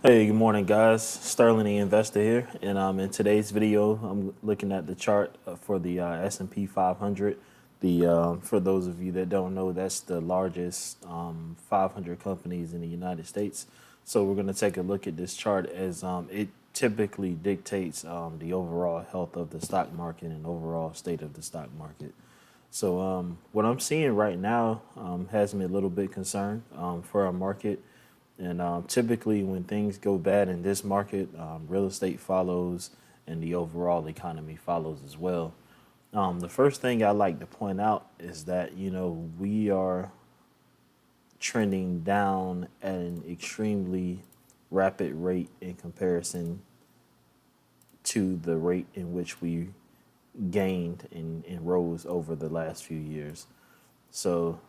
Hey, good morning, guys. Sterling, the investor here, and in today's video, I'm looking at the chart for the S&P 500. The For those of you that don't know, that's the largest 500 companies in the United States. So we're going to take a look at this chart as it typically dictates the overall health of the stock market and overall state of the stock market. So what I'm seeing right now has me a little bit concerned for our market. And typically, when things go bad in this market, real estate follows and the overall economy follows as well. The first thing I like to point out is that, we are trending down at an extremely rapid rate in comparison to the rate in which we gained and rose over the last few years. So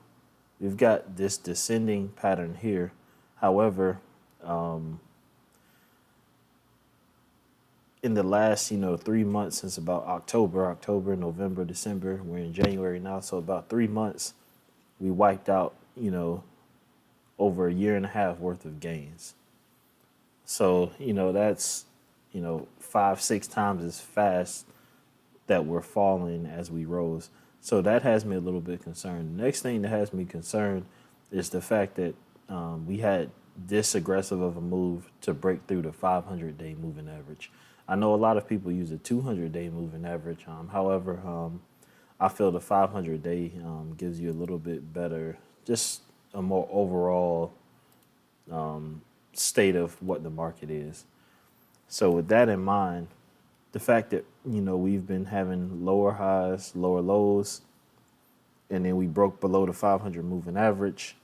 we've got this descending pattern here. However, in the last, 3 months, since about October, November, December, we're in January now. So about 3 months, we wiped out, over a year and a half worth of gains. So, that's, five, six times as fast that we're falling as we rose. So that has me a little bit concerned. The next thing that has me concerned is the fact that we had this aggressive of a move to break through the 500-day moving average. I know a lot of people use a 200-day moving average. However, I feel the 500-day gives you a little bit better, just a more overall state of what the market is. So with that in mind, the fact that we've been having lower highs, lower lows, and then we broke below the 500 moving average,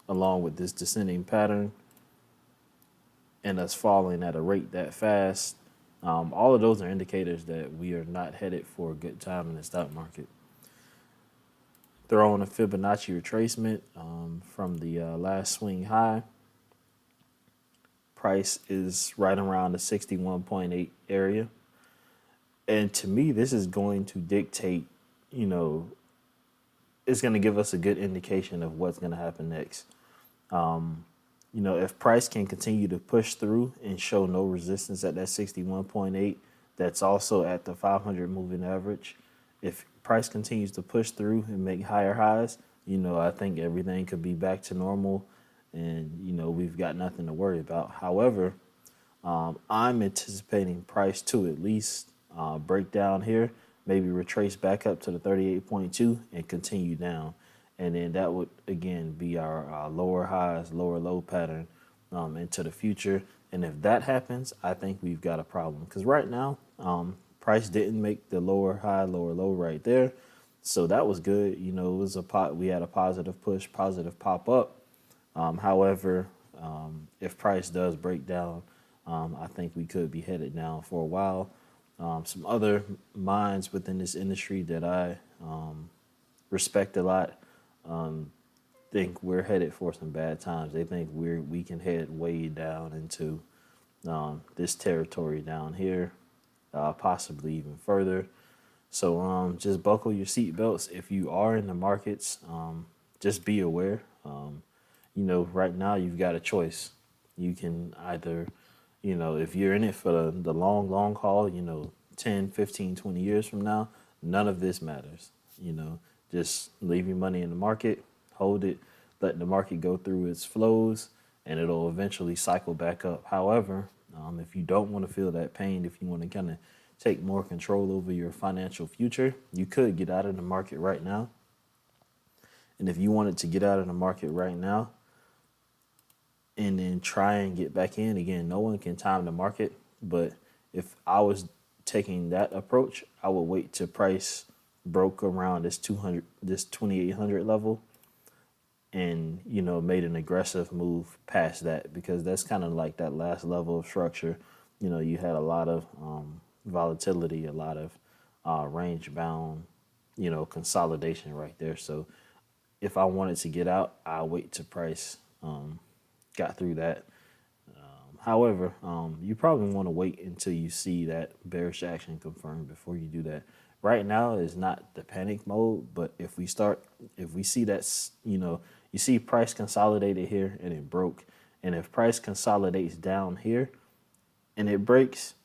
along with this descending pattern, and us falling at a rate that fast. All of those are indicators that we are not headed for a good time in the stock market. Throw on a Fibonacci retracement from the last swing high. Price is right around the 61.8 area. And to me, this is going to dictate, it's going to give us a good indication of what's going to happen next. If price can continue to push through and show no resistance at that 61.8, that's also at the 500 moving average. If price continues to push through and make higher highs, I think everything could be back to normal and, we've got nothing to worry about. However, I'm anticipating price to at least break down here, maybe retrace back up to the 38.2 and continue down. And then that would, again, be our lower highs, lower low pattern into the future. And if that happens, I think we've got a problem. Because right now, price didn't make the lower high, lower low right there. So that was good. It was we had a positive push, positive pop up. However, if price does break down, I think we could be headed down for a while. Some other minds within this industry that I respect a lot think we're headed for some bad times. They think we can head way down into this territory down here, possibly even further. So just buckle your seatbelts if you are in the markets. Just be aware. Right now you've got a choice. You can either, if you're in it for the long, long haul, 10, 15, 20 years from now, none of this matters. Just leave your money in the market, hold it, let the market go through its flows, and it'll eventually cycle back up. However, if you don't want to feel that pain, if you want to kind of take more control over your financial future, you could get out of the market right now. And if you wanted to get out of the market right now and then try and get back in, again, no one can time the market. But if I was taking that approach, I would wait till price broke around this 2800 level and made an aggressive move past that, because that's kind of like that last level of structure. You had a lot of volatility, a lot of range bound consolidation right there. So if I wanted to get out, I wait till price got through that. However, you probably want to wait until you see that bearish action confirmed before you do that. Right now is not the panic mode, but if we see that, you see price consolidated here and it broke, And if price consolidates down here and it breaks,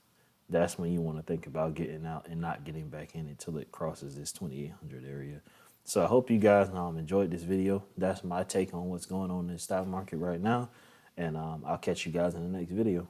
that's when you want to think about getting out and not getting back in until it crosses this 2,800 area. So I hope you guys enjoyed this video. That's my take on what's going on in the stock market right now. And I'll catch you guys in the next video.